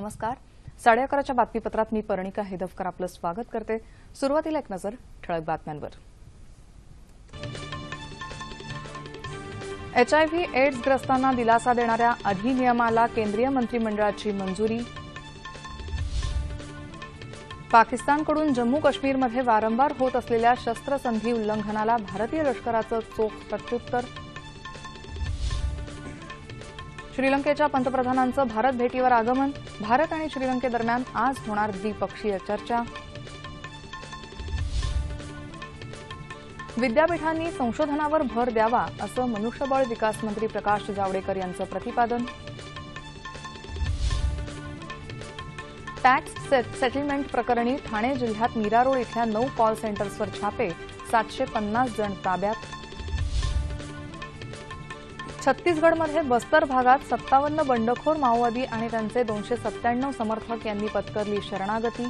नमस्कार. 11:30च्या बातमीपत्रात मी पर्णिका हेदवकर आपलं स्वागत करते. सुरुवातीला एक नजर ठळक बातम्यांवर. HIV एड्सग्रस्तांना दिलासा देणाऱ्या अधिनियमाला केंद्रीय मंत्रिमंडळाची मंजुरी. पाकिस्तानकडून जम्मू काश्मीरमध्ये वारंवार होत असलेल्या शस्त्रसंधी उल्लंघनाला भारतीय लष्कराचं चोख प्रत्युत्तर. श्रीलंकेच्या पंतप्रधानांचं भारत भेटीवर आगमन. भारत आणि श्रीलंकेदरम्यान आज होणार द्विपक्षीय चर्चा. विद्यापीठांनी संशोधनावर भर द्यावा असं मनुष्यबळ विकास मंत्री प्रकाश जावडेकर यांचं प्रतिपादन. टॅक्स सेटलमेंट प्रकरणी ठाणे जिल्ह्यात मीरा रोड इथल्या 9 कॉल सेंटर्सवर छापे. 750 जण ताब्यात. छत्तीसगडमध्ये बस्तर भागात 57 बंडखोर माओवादी आणि त्यांचे 297 समर्थक यांनी पत्करली शरणागती.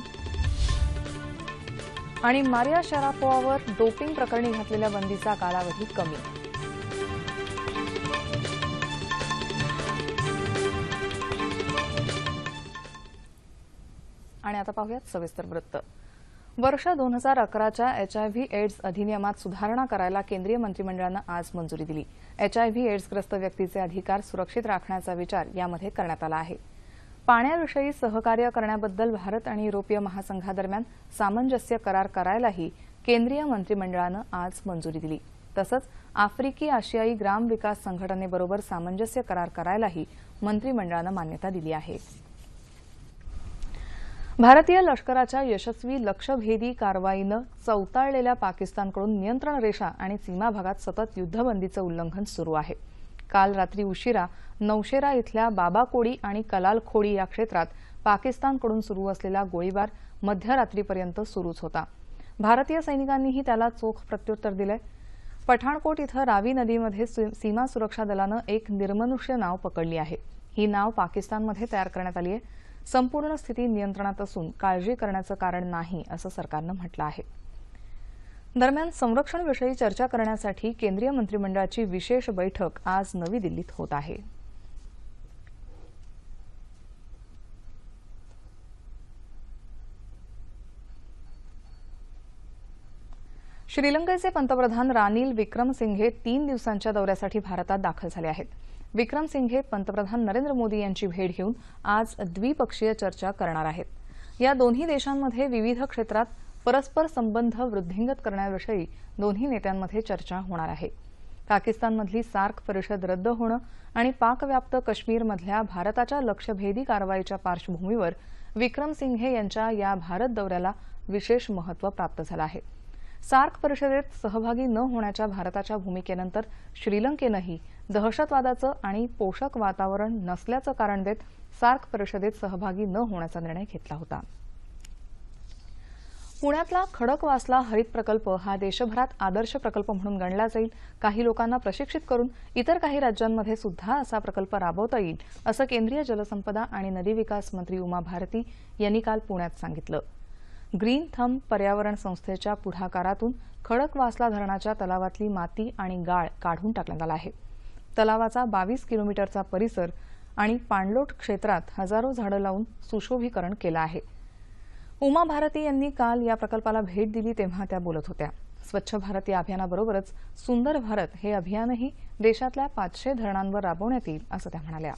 आणि मारिया शरापोवावर डोपिंग प्रकरणी घातलेल्या बंदीचा कालावधी कमी. आणि आता पाहूयात सविस्तर वृत्त. वर्ष 2011च्या HIV एड्स अधिनियमात सुधारणा करायला केंद्रीय मंत्रिमंडळानं आज मंजुरी दिली. HIV एड्सग्रस्त व्यक्तीचे अधिकार सुरक्षित राखण्याचा विचार यामध्ये करण्यात आला आहे. पाण्याविषयी सहकार्य करण्याबद्दल भारत आणि युरोपीय महासंघादरम्यान सामंजस्य करार करायलाही केंद्रीय मंत्रिमंडळानं आज मंजुरी दिली. तसंच आफ्रिकी आशियाई ग्राम विकास संघटनेबरोबर सामंजस्य करार करायलाही मंत्रिमंडळानं मान्यता दिली आहे. भारतीय लष्कराच्या यशस्वी लक्ष्यभेदी कारवाईनं चौताळलेल्या पाकिस्तानकडून नियंत्रण रेषा आणि सीमा भागात सतत युद्धबंदीचं उल्लंघन सुरू आहे. काल रात्री उशिरा नौशेरा इथल्या बाबाकोडी आणि कलालखोडी या क्षेत्रात पाकिस्तानकडून सुरू असलेला गोळीबार मध्यरात्रीपर्यंत सुरूच होता. भारतीय सैनिकांनीही त्याला चोख प्रत्युत्तर दिलंय. पठाणकोट इथं रावी नदीमध्ये सीमा सुरक्षा दलानं एक निर्मनुष्य नाव पकडली आहे. ही नाव पाकिस्तानमध्ये तयार करण्यात आली आहे. संपूर्ण स्थिती नियंत्रणात असून काळजी करण्याचं कारण नाही असं सरकारनं म्हटलं आहे. दरम्यान संरक्षणविषयी चर्चा करण्यासाठी केंद्रीय मंत्रिमंडळाची विशेष बैठक आज नवी दिल्लीत होत आहे. श्रीलंकेचे पंतप्रधान रानिल विक्रमसिंघे 3 दिवसांच्या दौऱ्यासाठी भारतात दाखल झाले आहेत. विक्रमसिंघे पंतप्रधान नरेंद्र मोदी यांची भेट घेऊन आज द्विपक्षीय चर्चा करणार आहेत. या दोन्ही देशांमध्ये विविध क्षेत्रात परस्पर संबंध वृद्धिंगत करण्याविषयी दोन्ही नेत्यांमध्ये चर्चा होणार आहे. पाकिस्तानमधली सार्क परिषद रद्द होणं आणि पाकव्याप्त काश्मीरमधल्या भारताच्या लक्ष्यभेदी कारवाईच्या पार्श्वभूमीवर विक्रमसिंघे यांच्या या भारत दौऱ्याला विशेष महत्त्व प्राप्त झालं आहे. सार्क परिषदेत सहभागी न होण्याच्या भारताच्या भूमिकेनंतर श्रीलंकेनंही दहशतवादाचं आणि पोषक वातावरण नसल्याचं कारण देत सार्क परिषदेत सहभागी न होण्याचा निर्णय घेतला होता. पुण्यातला खडकवासला हरित प्रकल्प हा देशभरात आदर्श प्रकल्प म्हणून गणला जाईल. काही लोकांना प्रशिक्षित करून इतर काही राज्यांमध्ये सुद्धा असा प्रकल्प राबवता येईल असं केंद्रीय जलसंपदा आणि नदी विकास मंत्री उमा भारती यांनी काल पुण्यात सांगितलं. ग्रीन थंब पर्यावरण संस्थेच्या पुढाकारातून खडकवासला धरणाच्या तलावातली माती आणि गाळ काढून टाकण्यात आला आहे. तलावाचा 22 किलोमीटरचा परिसर आणि पाणलोट क्षेत्रात हजारो झाडं लावून सुशोभीकरण केलं आहे. उमा भारती यांनी काल या प्रकल्पाला भेट दिली तेव्हा त्या बोलत होत्या. स्वच्छ भारत या अभियानाबरोबरच सुंदर भारत हे अभियानही देशातल्या 500 धरणांवर राबवण्यात येईल असं त्या म्हणाल्या.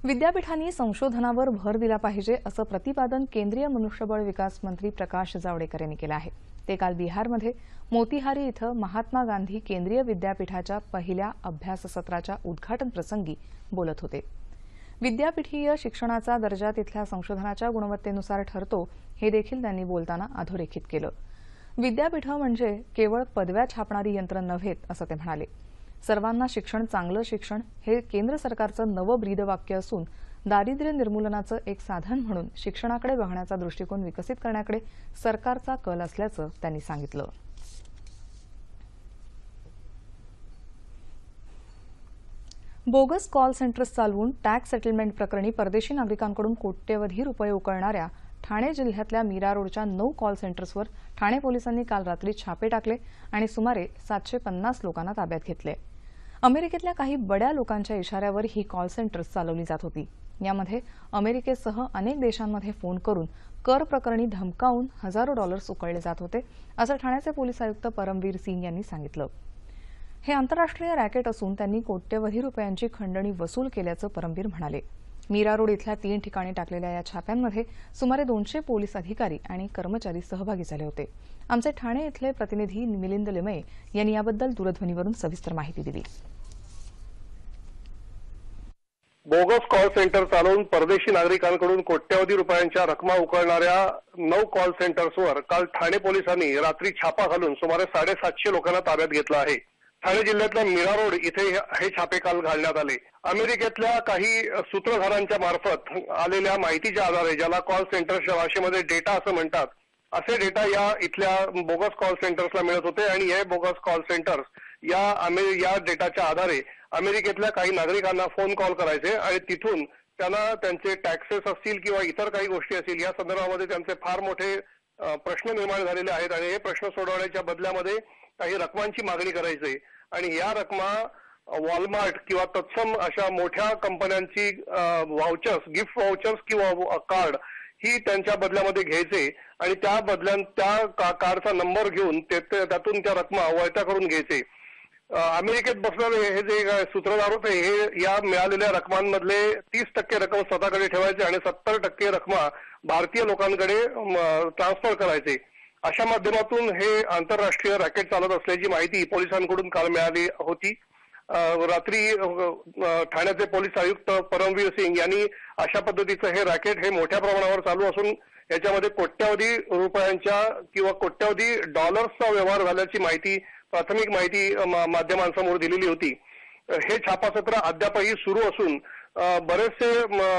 विद्यापीठांनी संशोधनावर भर दिला पाहिजे असं प्रतिपादन केंद्रीय मनुष्यबळ विकास मंत्री प्रकाश जावडेकर यांनी केलं आहे. ते काल बिहारमध्ये मोतीहारी इथं महात्मा गांधी केंद्रीय विद्यापीठाच्या पहिल्या अभ्यास सत्राच्या उद्घाटन प्रसंगी बोलत होते. विद्यापीठीय शिक्षणाचा दर्जा तिथल्या संशोधनाच्या गुणवत्तेनुसार ठरतो हे देखील त्यांनी बोलताना अधोरेखित केलं. विद्यापीठं म्हणजे केवळ पदव्या छापणारी यंत्र नव्हेत असं ते म्हणाले. सर्वांना शिक्षण, चांगलं शिक्षण हे केंद्र सरकारचं नवं ब्रीदवाक्य असून दारिद्र्य निर्मूलनाचं एक साधन म्हणून शिक्षणाकडे बघण्याचा दृष्टिकोन विकसित करण्याकडे सरकारचा कल असल्याचं त्यांनी सांगितलं. बोगस कॉल सेंटर्स चालवून टॅक्स सेटलमेंट प्रकरणी परदेशी नागरिकांकडून कोट्यवधी रुपये उकळणाऱ्या ठाणे जिल्ह्यातल्या मीरा रोडच्या 9 कॉल सेंटर्सवर ठाणे पोलिसांनी काल रात्री छापे टाकले आणि सुमारे 750 लोकांना ताब्यात घेतले. अमेरिकेतल्या काही बड्या लोकांच्या इशाऱ्यावर ही कॉल सेंटर्स चालवली जात होती। यामध्ये अमेरिकेसह अनेक देशांमध्ये फोन करून कर प्रकरणी धमकावून हजारो डॉलर्स उकळले जात होते, असं ठाण्याचे पोलीस आयुक्त परमवीर सिंग यांनी सांगितलं। हे आंतरराष्ट्रीय रॅकेट असून त्यांनी कोट्यवधी रुपयांची खंडणी वसूल केल्याचं परमवीर म्हणाले। मीरा रोड इथल्या 3 ठिकाणी टाकलेल्या या छाप्यांमध्ये सुमारे 200 पोलीस अधिकारी आणि कर्मचारी सहभागी झाले होते। आमचे ठाणे इथले प्रतिनिधी मिलिंद लिमये यांनी याबद्दल दूरध्वनीवरून सविस्तर माहिती दिली। बोगस कॉल सेंटर चालवून परदेशी नागरिकांकडून कोट्यवधी रुपयांच्या रकमा उकळणाऱ्या 9 कॉल सेंटर्सवर काल ठाणे पोलिसांनी रात्री छापा घालून सुमारे 750 लोकांना ताब्यात घेतलं आहे। ठाणे जिल्ह्यातल्या मीरा रोड इथे हे छापे काल घालण्यात आले। अमेरिकेतल्या काही सूत्रधारांच्या मार्फत आलेल्या माहितीच्या आधारे, ज्याला कॉल सेंटर्सच्या भाषेमध्ये डेटा असं म्हणतात, असे डेटा या इथल्या बोगस कॉल सेंटर्सला मिळत होते आणि हे बोगस कॉल सेंटर्स या डेटाच्या आधारे अमेरिकेतल्या काही नागरिकांना फोन कॉल करायचे आणि तिथून त्यांना त्यांचे टॅक्सेस असतील किंवा इतर काही गोष्टी असतील या संदर्भामध्ये त्यांचे फार मोठे प्रश्न निर्माण झालेले आहेत आणि हे प्रश्न सोडवण्याच्या बदल्यामध्ये काही रकमांची मागणी करायचे आणि या रकमा वॉलमार्ट किंवा तत्सम अशा मोठ्या कंपन्यांची वाउचर्स, गिफ्ट वाउचर्स किंवा कार्ड ही त्यांच्या बदल्यामध्ये घ्यायचे आणि त्या कार्डचा नंबर घेऊन त्यातून त्या रकमा वळत्या करून घ्यायचे। अमेरिकेत बसलेले हे जे सूत्रधार होते हे या मिळालेल्या रकमांमधले 30% रक्कम स्वतःकडे ठेवायचे आणि 70% रकमा भारतीय लोकांकडे ट्रान्सफर करायचे। अशा माध्यमातून हे आंतरराष्ट्रीय रॅकेट चालत असल्याची माहिती पोलिसांकडून काल मिळाली होती। रात्री ठाण्याचे पोलीस आयुक्त परमवीर सिंग यांनी अशा पद्धतीचं हे रॅकेट हे मोठ्या प्रमाणावर चालू असून याच्यामध्ये कोट्यवधी रुपयांच्या किंवा कोट्यवधी डॉलर्सचा व्यवहार झाल्याची माहिती, प्राथमिक माहिती माध्यमांसमोर दिलेली होती। हे छापासत्र अद्यापही सुरू असून बरेचसे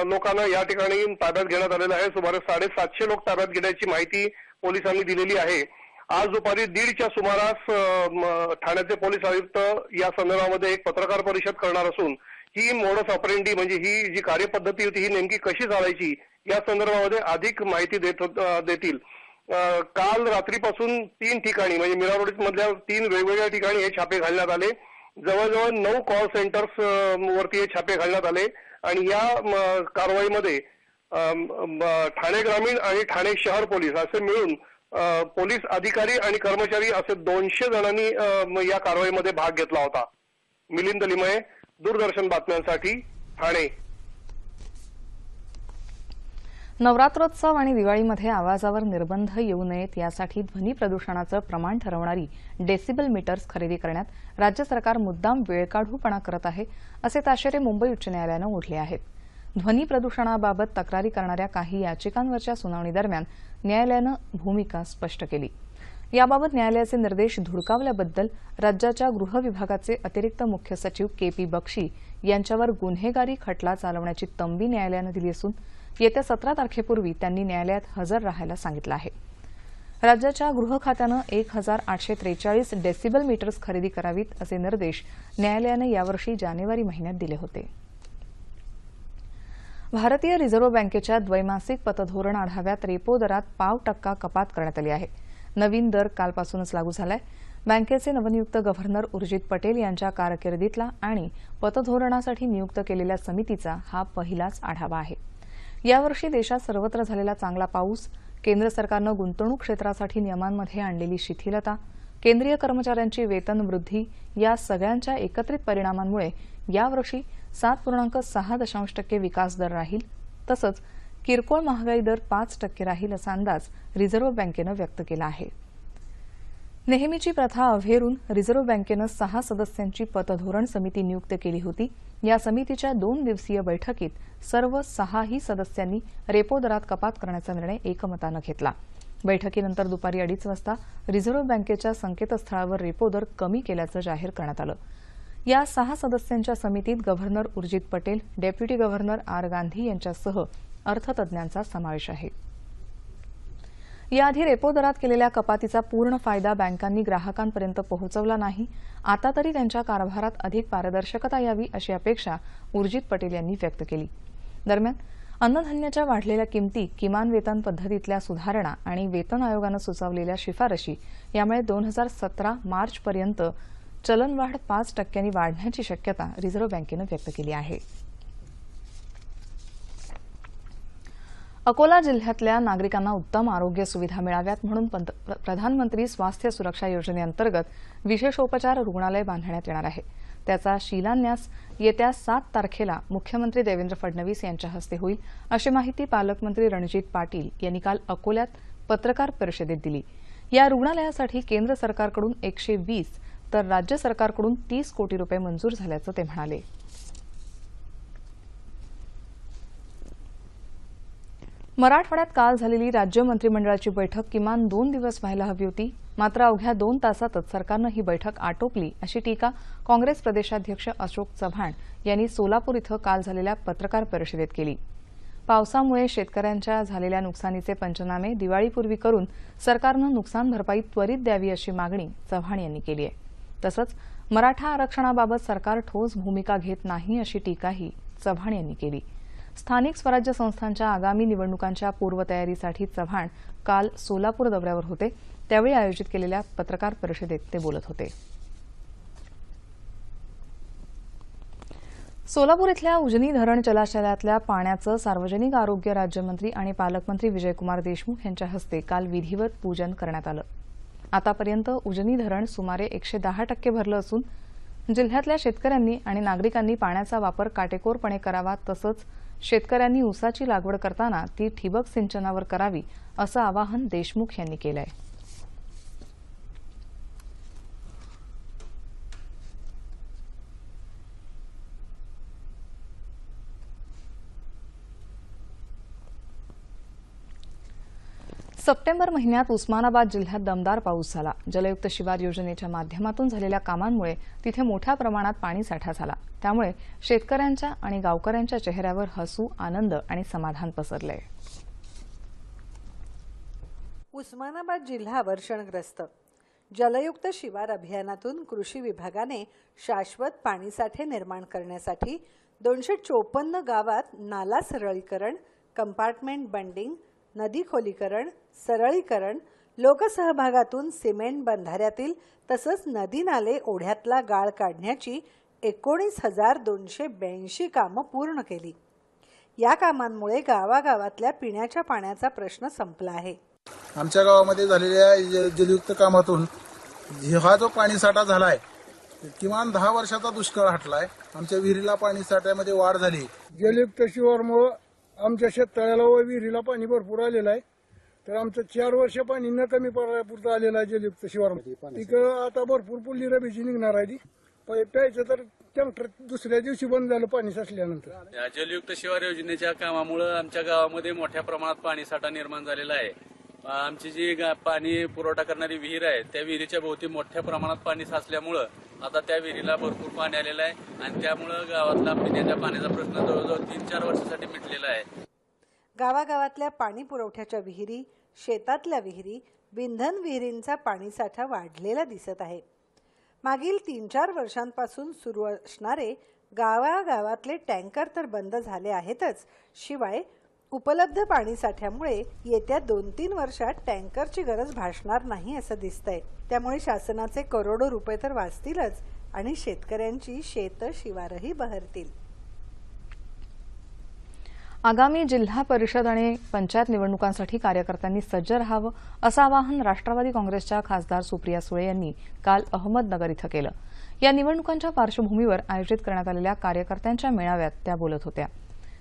लोकांना या ठिकाणी ताब्यात घेण्यात आलेलं आहे। सुमारे 750 लोक ताब्यात घेण्याची माहिती पोलिसांनी दिलेली आहे। आज दुपारी 1:30च्या सुमारास ठाण्याचे पोलीस आयुक्त या संदर्भामध्ये एक पत्रकार परिषद करणार असून ही मोडस ऑपरेंडी म्हणजे ही जी कार्यपद्धती होती ही नेमकी कशी चालायची या संदर्भामध्ये अधिक माहिती देतील। काल रात्रीपासून 3 ठिकाणी म्हणजे मीरा रोड मधल्या 3 वेगवेगळ्या ठिकाणी हे छापे घालण्यात आले। जवळजवळ 9 कॉल सेंटर्स वरती हे छापे घालण्यात आले आणि या कारवाईमध्ये ठाणे ग्रामीण आणि ठाणे शहर पोलीस असे मिळून पोलीस अधिकारी आणि कर्मचारी असे 200 जणांनी या कारवाईमध्ये भाग घेतला होता। मिलिंद लिमये, दूरदर्शन बातम्यांसाठी, ठाणे। नवरात्रोत्सव आणि दिवाळीमध्ये आवाजावर निर्बंध येऊ नयेत यासाठी ध्वनी प्रदूषणाचं प्रमाण ठरवणारी डेसिबल मीटर्स खरेदी करण्यात राज्य सरकार मुद्दाम वेळकाढूपणा करत आहे, असे ताशेरे मुंबई उच्च न्यायालयानं ओढले आहेत। ध्वनी प्रदूषणाबाबत तक्रारी करणाऱ्या काही याचिकांवरच्या सुनावणी दरम्यान न्यायालयानं भूमिका स्पष्ट केली। याबाबत न्यायालयाचे निर्देश धुडकावल्याबद्दल राज्याच्या गृह विभागाचे अतिरिक्त मुख्य सचिव के.पी. बक्षी यांच्यावर गुन्हेगारी खटला चालवण्याची तंबी न्यायालयानं दिली असून येत्या 17 तारखेपूर्वी त्यांनी न्यायालयात हजर राहायला सांगितलं आहे। राज्याच्या गृह खात्यानं 1843 डेसिबल मीटर्स खरेदी करावीत असे निर्देश न्यायालयानं यावर्षी जानेवारी महिन्यात दिले होते। भारतीय रिझर्व्ह बँकेच्या द्वैमासिक पतधोरण आढाव्यात रेपो दरात 0.5% कपात करण्यात आली आहे। नवीन दर कालपासूनच लागू झालाय। बँकेचे नवनियुक्त गव्हर्नर उर्जित पटेल यांच्या कारकिर्दीतला आणि पतधोरणासाठी नियुक्त केलेल्या समितीचा हा पहिलाच आढावा आहे। यावर्षी देशात सर्वत्र झालेला चांगला पाऊस, केंद्र सरकारनं गुंतवणूक क्षेत्रासाठी नियमांमध्ये आणलेली शिथिलता, केंद्रीय कर्मचाऱ्यांची वेतन वृद्धी या सगळ्यांच्या एकत्रित परिणामांमुळे यावर्षी 7.6% विकास दर राहील, तसंच किरकोळ महागाई दर 5% राहील असा अंदाज रिझर्व्ह बँकेनं व्यक्त केला आहे। नेहमीची प्रथा अव्हेरून रिझर्व्ह बँकेनं 6 सदस्यांची पतधोरण समिती नियुक्त केली होती। या समितीच्या 2 दिवसीय बैठकीत सर्व 6ही सदस्यांनी रेपो दरात कपात करण्याचा निर्णय एकमतानं घेतला। बैठकीनंतर दुपारी 2:30 वाजता रिझर्व्ह बँकेच्या संकेतस्थळावर रेपो दर कमी केल्याचं जाहीर करण्यात आलं। या 6 सदस्यांच्या समितीत governor Urjit Patel, deputy governor R Gandhi यांच्यासह अर्थतज्ज्ञांचा समावेश आहे। याआधी रेपो दरात केलेल्या कपातीचा पूर्ण फायदा बँकांनी ग्राहकांपर्यंत पोहोचवला नाही। आता तरी त्यांच्या कारभारात अधिक पारदर्शकता यावी अशी अपेक्षा उर्जित पटेल यांनी व्यक्त केली। दरम्यान अन्नधान्याच्या वाढलेल्या किमती, किमान वेतन पद्धतीतल्या सुधारणा आणि वेतन आयोगानं सुचवलेल्या शिफारशी यामुळे 2017 मार्चपर्यंत चलनवाढ 5% वाढण्याची शक्यता रिझर्व्ह बँकेनं व्यक्त केली आहे. अकोला जिल्ह्यातल्या नागरिकांना उत्तम आरोग्य सुविधा मिळाव्यात म्हणून प्रधानमंत्री स्वास्थ्य सुरक्षा योजनेअंतर्गत विशेषोपचार रुग्णालय बांधण्यात येणार आहे. त्याचा शिलान्यास येत्या 7 तारखेला मुख्यमंत्री देवेंद्र फडणवीस यांच्या हस्ते होईल, अशी माहिती पालकमंत्री रणजित पाटील यांनी काल अकोल्यात पत्रकार परिषदेत दिली. या रुग्णालयासाठी केंद्र सरकारकडून 120 तर राज्य सरकारकडून 30 कोटी रुपये मंजूर झाल्याचं ते म्हणाले. मराठवाड्यात काल झालेली राज्य मंत्रिमंडळाची बैठक किमान 2 दिवस व्हायला हवी होती. मात्र अवघ्या 2 तासातच सरकारनं ही बैठक आटोपली, अशी टीका काँग्रेस प्रदेशाध्यक्ष अशोक चव्हाण यांनी सोलापूर इथं काल झालेल्या पत्रकार परिषदेत केली. पावसामुळे शेतकऱ्यांच्या झालेल्या नुकसानीचे पंचनामे दिवाळीपूर्वी करून सरकारनं नुकसान भरपाई त्वरित द्यावी, अशी मागणी चव्हाण यांनी केली आहे. तसंच मराठा आरक्षणाबाबत सरकार ठोस भूमिका घेत नाही, अशी टीकाही चव्हाण यांनी केली. स्थानिक स्वराज्य संस्थांच्या आगामी निवडणुकांच्या पूर्वतयारीसाठी चव्हाण काल सोलापूर दौऱ्यावर होते. त्यावेळी आयोजित केलेल्या पत्रकार परिषदेत ते बोलत होते. सोलापूर इथल्या उजनी धरण जलाशयातल्या पाण्याचं सार्वजनिक आरोग्य राज्यमंत्री आणि पालकमंत्री विजयकुमार देशमुख यांच्या हस्ते काल विधिवत पूजन करण्यात आलं. आतापर्यंत उजनी धरण सुमारे 110% भरलं असून जिल्ह्यातल्या शेतकऱ्यांनी आणि नागरिकांनी पाण्याचा वापर काटेकोरपणे करावा, तसंच शेतकऱ्यांनी ऊसाची लागवड करताना ती ठिबक सिंचनावर करावी, असं आवाहन देशमुख यांनी केलं आहे. सप्टेंबर महिन्यात उस्मानाबाद जिल्ह्यात दमदार पाऊस झाला. जलयुक्त शिवार योजनेच्या माध्यमातून झालेल्या कामांमुळे तिथे मोठ्या प्रमाणात पाणीसाठा झाला. त्यामुळे शेतकऱ्यांच्या आणि गावकऱ्यांच्या चेहऱ्यावर हसू, आनंद आणि समाधान पसरले. उस्मानाबाद जिल्हा वर्षणग्रस्त. जलयुक्त शिवार अभियानातून कृषी विभागाने शाश्वत पाणीसाठे निर्माण करण्यासाठी 254 गावात नाला सरळीकरण, कंपार्टमेंट बंडिंग, नदी खोलीकरण, सरळीकरण, लोकसहभागातून सिमेंट बंधाऱ्यातील तसंच नदी नाले ओढ्यातला गाळ काढण्याची 19,282 कामं पूर्ण केली. या कामांमुळे गावागावातल्या पिण्याच्या पाण्याचा प्रश्न संपला आहे. आमच्या गावामध्ये झालेल्या जलयुक्त कामातून हा जो पाणीसाठा झालाय किमान 10 वर्षाचा दुष्काळ हटलाय. आमच्या विहिरीला पाणीसाठ्यामध्ये वाढ झाली. जलयुक्त शिवारमुळे आमच्या शेततळ्याला व विहिरीला पाणी भरपूर आलेलं आहे. तर आमचं 4 वर्ष पाणी न कमी पडण्यापुरतं आलेलं आहे जलयुक्त शिवारमध्ये. तिकडं आता भरपूर पुल्ली रबीची निघणार आहे. ती प्यायचं तर टँकर दुसऱ्या दिवशी बंद झालं पाणी साचल्यानंतर. या जलयुक्त शिवार योजनेच्या कामामुळे आमच्या गावामध्ये मोठ्या प्रमाणात पाणीसाठा निर्माण झालेला आहे. आमची जी पाणी पुरवठा करणारी विहीर आहे त्या विहिरीच्या भोवती मोठ्या प्रमाणात पाणी साचल्यामुळं आता त्या विहिरीला भरपूर पाणी आलेलं आहे आणि त्यामुळं गावातला पिण्याच्या पाण्याचा प्रश्न जवळजवळ 3-4 वर्षासाठी मिटलेला आहे. गावागावातल्या पाणी पुरवठ्याच्या विहिरी, शेतातल्या विहिरी, विंधन विहिरींचा पाणीसाठा वाढलेला दिसत आहे. मागील 3-4 वर्षांपासून सुरू असणारे गावागावातले टँकर तर बंद झाले आहेतच, शिवाय उपलब्ध पाणीसाठ्यामुळे येत्या 2-3 वर्षात टँकरची गरज भासणार नाही असं दिसतंय. त्यामुळे शासनाचे करोडो रुपये तर वाचतीलच आणि शेतकऱ्यांची शेत शिवारही बहरतील. आगामी जिल्हा परिषद आणि पंचायत निवडणुकांसाठी कार्यकर्त्यांनी सज्ज राहावं, असं आवाहन राष्ट्रवादी काँग्रेसच्या खासदार सुप्रिया सुळे यांनी काल अहमदनगर इथं केलं. या निवडणुकांच्या पार्श्वभूमीवर आयोजित करण्यात आलेल्या कार्यकर्त्यांच्या मेळाव्यात त्या बोलत होत्या.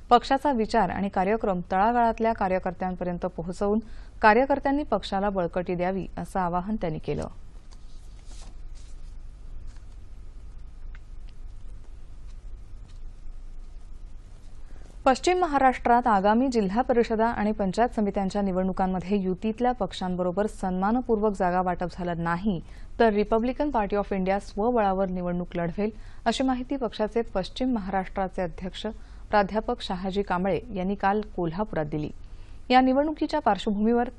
पक्षाचा विचार आणि कार्यक्रम तळागाळातल्या कार्यकर्त्यांपर्यंत पोहोचवून कार्यकर्त्यांनी पक्षाला बळकटी द्यावी, असं आवाहन त्यांनी केलं. पश्चिम महाराष्ट्रात आगामी जिल्हा परिषदा आणि पंचायत समित्यांच्या निवडणुकांमध्ये युतीतल्या पक्षांबरोबर सन्मानपूर्वक जागा वाटप झालं नाही तर रिपब्लिकन पार्टी ऑफ इंडिया स्वबळावर निवडणूक लढवेल, अशी माहिती पक्षाचे पश्चिम महाराष्ट्राचे अध्यक्ष प्राध्यापक शहाजी कांबळे यांनी काल कोल्हापुरात दिली. या निवडणुकीच्या पार्श्वभूमीवर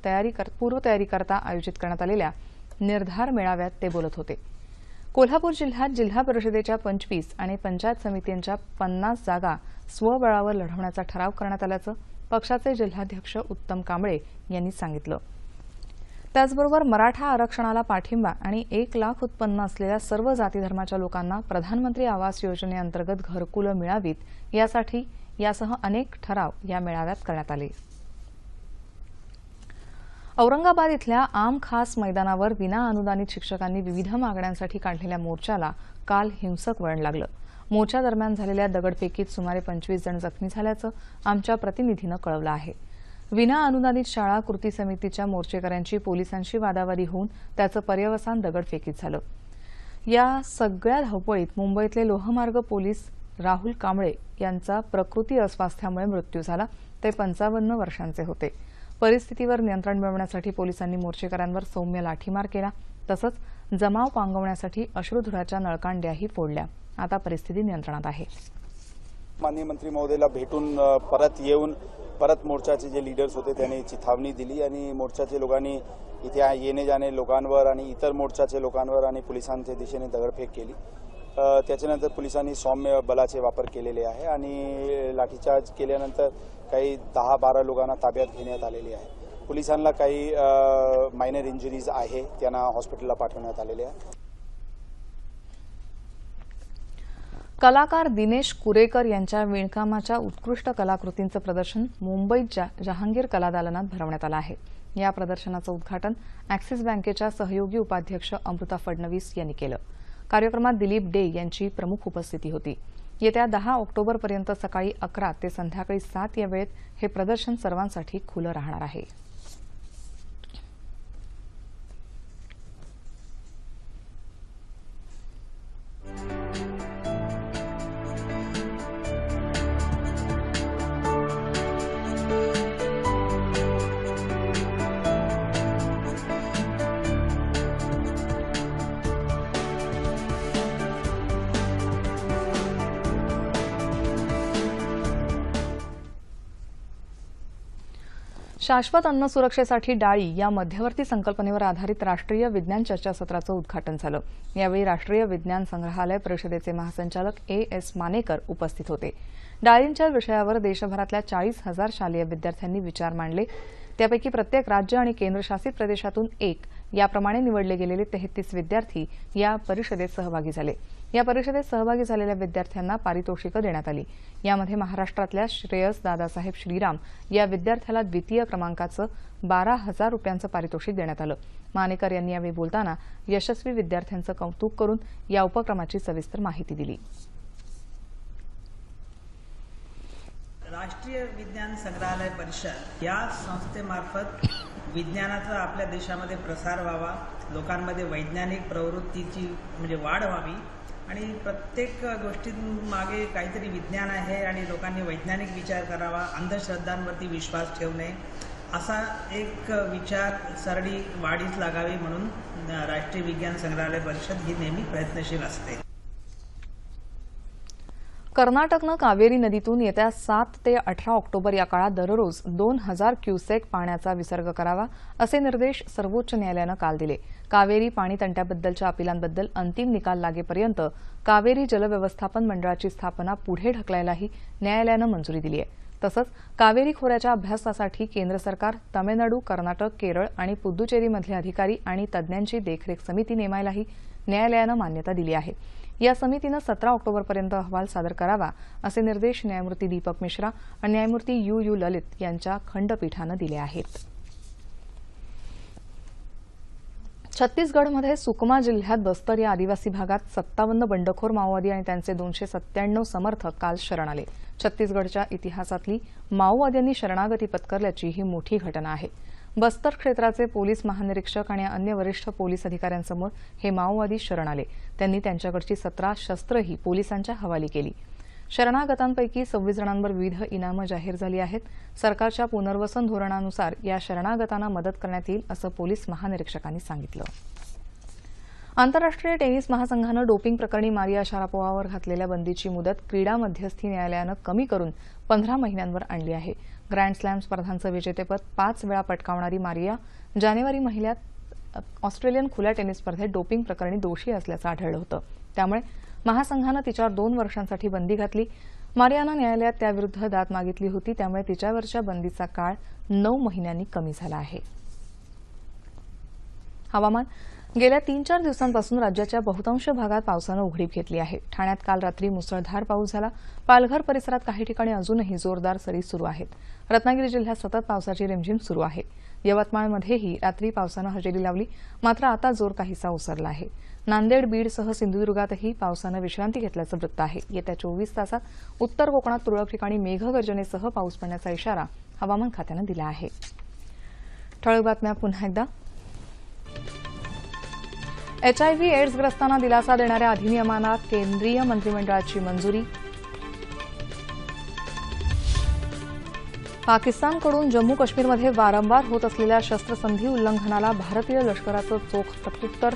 पूर्वतयारीकरता आयोजित करण्यात आलेल्या निर्धार मेळाव्यात ते बोलत होते. कोल्हापूर जिल्ह्यात जिल्हा परिषदेच्या 25 आणि पंचायत समित्यांच्या 50 जागा स्वबळावर लढवण्याचा ठराव करण्यात आल्याचं पक्षाचे जिल्हाध्यक्ष उत्तम कांबळे यांनी सांगितलं. त्याचबरोबर मराठा आरक्षणाला पाठिंबा आणि 1 लाख उत्पन्न असलेल्या सर्व जाती धर्माच्या लोकांना प्रधानमंत्री आवास योजनेअंतर्गत घरकुलं मिळावीत यासाठी यासह अनेक ठराव या मेळाव्यात करण्यात आले. औरंगाबाद इथल्या आम खास मैदानावर विनाअनुदानित शिक्षकांनी विविध मागण्यांसाठी काढलेल्या मोर्चाला काल हिंसक वळण लागलं. मोर्चादरम्यान झालेल्या दगडफेकीत सुमारे 25 जण जखमी झाल्याचं आमच्या प्रतिनिधीनं कळवलं आहे. विनाअनुदानित शाळा कृती समितीच्या मोर्चेकऱ्यांची पोलिसांशी वादावादी होऊन त्याचं पर्यवसान दगडफेकीत झालं. या सगळ्या धावपळीत मुंबईतले लोहमार्ग पोलीस राहुल कांबळे यांचा प्रकृती अस्वास्थ्यामुळे मृत्यू झाला. ते 55 वर्षांचे होते. परिस्थितीवर नियंत्रण मिळवण्यासाठी पोलिसांनी मोर्चेकऱ्यांवर सौम्य लाठीमार केला. तसंच जमाव पांगवण्यासाठी अश्रुधुराच्या नळकांड्याही फोडल्या. आता परिस्थिती नियंत्रणात आहे. माननीय मंत्री महोदयला भेटून परत येऊन परत मोर्चाचे जे लीडर्स होते त्यांनी चिथावणी दिली आणि मोर्चाचे लोकांनी इथे येणे जाणे लोकांवर आणि इतर मोर्चाचे लोकांवर आणि पोलिसांच्या दिशेने दगडफेक केली. त्याच्यानंतर पोलिसांनी सौम्य बलाचे वापर केलेले आहे आणि लाठीचार्ज केल्यानंतर काही 10-12 लोकांना ताब्यात घेण्यात आलेले आहे. पोलिसांना काही मायनर इंजुरीज आहे, त्यांना हॉस्पिटलला पाठवण्यात आलेले आहे. कलाकार दिनेश कुरेकर यांच्या विणकामाच्या उत्कृष्ट कलाकृतींचं प्रदर्शन मुंबईत जहांगीर कलादालनात भरवण्यात आलं आहे. या प्रदर्शनाचं उद्घाटन ॲक्सिस बँकेच्या सहयोगी उपाध्यक्ष अमृता फडणवीस यांनी केलं. कार्यक्रमात दिलीप डे यांची प्रमुख उपस्थिती होती. येत्या 10 ऑक्टोबरपर्यंत सकाळी 11 ते संध्याकाळी 7 या वेळेत हे प्रदर्शन सर्वांसाठी खुलं राहणार आहे. शाश्वत अन्न सुरक्षेसाठी डाळी या मध्यवर्ती संकल्पनेवर आधारित राष्ट्रीय विज्ञान चर्चासत्राचं उद्घाटन झालं. यावेळी राष्ट्रीय विज्ञान संग्रहालय परिषदेचे महासंचालक A.S. मानेकर उपस्थित होते. डाळींच्या विषयावर देशभरातल्या 40,000 शालेय विद्यार्थ्यांनी विचार मांडले. त्यापैकी प्रत्येक राज्य आणि केंद्रशासित प्रदेशातून 1 याप्रमाणे निवडले गेलेले 33 विद्यार्थी या परिषदेत सहभागी झाले. या परिषदेत सहभागी झालेल्या विद्यार्थ्यांना पारितोषिकं देण्यात आली. यामध्ये महाराष्ट्रातल्या श्रेयस दादासाहेब श्रीराम या विद्यार्थ्याला द्वितीय क्रमांकाचं 12,000 रुपयांचं पारितोषिक देण्यात आलं. मानेकर यांनी यावेळी बोलताना यशस्वी विद्यार्थ्यांचं कौतुक करून या उपक्रमाची सविस्तर माहिती दिली. राष्ट्रीय विज्ञान संग्रहालय परिषद या संस्थेमार्फत विज्ञानाचा आपल्या देशामध्ये प्रसार व्हावा, लोकांमध्ये वैज्ञानिक प्रवृत्तीची म्हणजे वाढ व्हावी आणि प्रत्येक गोष्टींमागे काहीतरी विज्ञान आहे आणि लोकांनी वैज्ञानिक विचार करावा, अंधश्रद्धांवरती विश्वास ठेवू नये असा एक विचार सरणी वाढीस लागावी म्हणून राष्ट्रीय विज्ञान संग्रहालय परिषद ही नेहमी प्रयत्नशील असते. कर्नाटकनं कावेरी नदीतून येत्या 7 ते 18 ऑक्टोबर या काळात दररोज 2,000 क्युसेक पाण्याचा विसर्ग करावा असे निर्देश सर्वोच्च न्यायालयानं काल दिले. कावेरी पाणी तंट्याबद्दलच्या अपिलांबद्दल अंतिम निकाल लागेपर्यंत कावेरी जलव्यवस्थापन मंडळाची स्थापना पुढे ढकलायलाही न्यायालयानं मंजुरी दिली आहे. तसंच कावेरी खोऱ्याच्या अभ्यासासाठी केंद्र सरकार, तामिळनाडू, कर्नाटक, केरळ आणि पुद्दुचेरीमधले अधिकारी आणि तज्ज्ञांची देखरेख समिती नेमायलाही न्यायालयानं मान्यता दिली आहे. या समितीनं 17 ऑक्टोबरपर्यंत अहवाल सादर करावा असे निर्देश न्यायमूर्ती दीपक मिश्रा आणि न्यायमूर्ती यू ललित यांच्या खंडपीठानं दिले आहेत. छत्तीसगडमध्ये सुकमा जिल्ह्यात बस्तर या आदिवासी भागात 57 बंडखोर माओवादी आणि त्यांचे 297 समर्थक काल शरण आले. छत्तीसगडच्या इतिहासातली माओवाद्यांनी शरणागती पत्करल्याची ही मोठी घटना आहे. बस्तर क्षेत्राचे पोलीस महानिरीक्षक आणि अन्य वरिष्ठ पोलीस अधिकाऱ्यांसमोर हे माओवादी शरण आले. त्यांनी त्यांच्याकडची 17 शस्त्रही पोलिसांच्या हवाली केली. शरणागतांपैकी 26 जणांवर विविध इनामं जाहीर झाली आहेत. सरकारच्या पुनर्वसन धोरणानुसार या शरणागतांना मदत करण्यात येईल असं पोलीस महानिरीक्षकांनी सांगितलं. आंतरराष्ट्रीय टेनिस महासंघानं डोपिंग प्रकरणी मारिया शारापोव्हावर घातलेल्या बंदीची मुदत क्रीडा मध्यस्थी न्यायालयानं कमी करून 15 महिन्यांवर आणली आहे. ग्रँड स्लॅम स्पर्धांचं विजेतेपद 5 वेळा पटकावणारी मारिया जानेवारी महिन्यात ऑस्ट्रेलियन खुल्या टेनिस स्पर्धेत डोपिंग प्रकरणी दोषी असल्याचं आढळलं होतं. त्यामुळे महासंघानं तिच्यावर 2 वर्षांसाठी बंदी घातली. मारियानं न्यायालयात त्याविरुद्ध दाद मागितली होती. त्यामुळे तिच्यावरच्या बंदीचा काळ 9 महिन्यांनी कमी झाला आहे. हवामान. गेल्या 3-4 दिवसांपासून राज्याच्या बहुतांश भागात पावसानं उघडीप घेतली आहे. ठाण्यात काल रात्री मुसळधार पाऊस झाला. पालघर परिसरात काही ठिकाणी अजूनही जोरदार सरी सुरू आहेत. रत्नागिरी जिल्ह्यात सतत पावसाची रिमझिम सुरू आहे. यवतमाळमध्येही रात्री पावसानं हजेरी लावली, मात्र आता जोर काहीसा ओसरला आहे. नांदेड, बीडसह सिंधुदुर्गातही पावसानं विश्रांती घेतल्याचं वृत्त आहे. येत्या 24 तासात उत्तर कोकणात तुरळक ठिकाणी मेघगर्जनेसह पाऊस पडण्याचा इशारा हवामान खात्यानं दिला आहे. ठळक बातम्या पुन्हा एकदा. HIV एड्सग्रस्तांना दिलासा देणाऱ्या अधिनियमांना केंद्रीय मंत्रिमंडळाची मंजुरी. पाकिस्तानकडून जम्मू काश्मीरमध्ये वारंवार होत असलेल्या शस्त्रसंधी उल्लंघनाला भारतीय लष्कराचं चोख प्रत्युत्तर.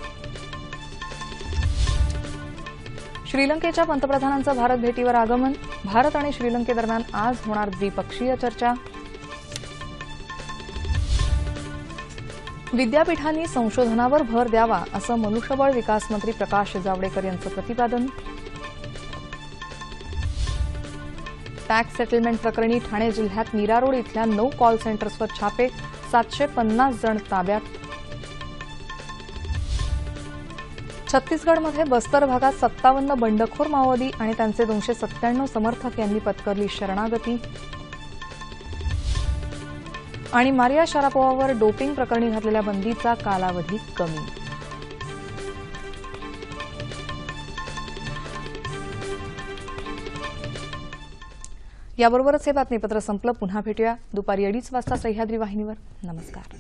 श्रीलंकेच्या पंतप्रधानांचं भारत भेटीवर आगमन. भारत आणि श्रीलंकेदरम्यान आज होणार द्विपक्षीय चर्चा. विद्यापीठांनी संशोधनावर भर द्यावा असं मनुष्यबळ विकास मंत्री प्रकाश जावडेकर यांचं प्रतिपादन. टॅक्स सेटलमेंट प्रकरणी ठाणे जिल्ह्यात मीरा रोड इथल्या 9 कॉल सेंटर्सवर छापे. 750 जण ताब्यात. छत्तीसगडमध्ये बस्तर भागात 57 बंडखोर माओवादी आणि त्यांचे 297 समर्थक यांनी पत्करली शरणागती. आणि मारिया शारापोव्हावर डोपिंग प्रकरणी घातलेल्या बंदीचा कालावधी कमी. याबरोबरच हे बातमीपत्र संपलं. पुन्हा भेटूया दुपारी 2:30 वाजता सह्याद्री वाहिनीवर. नमस्कार.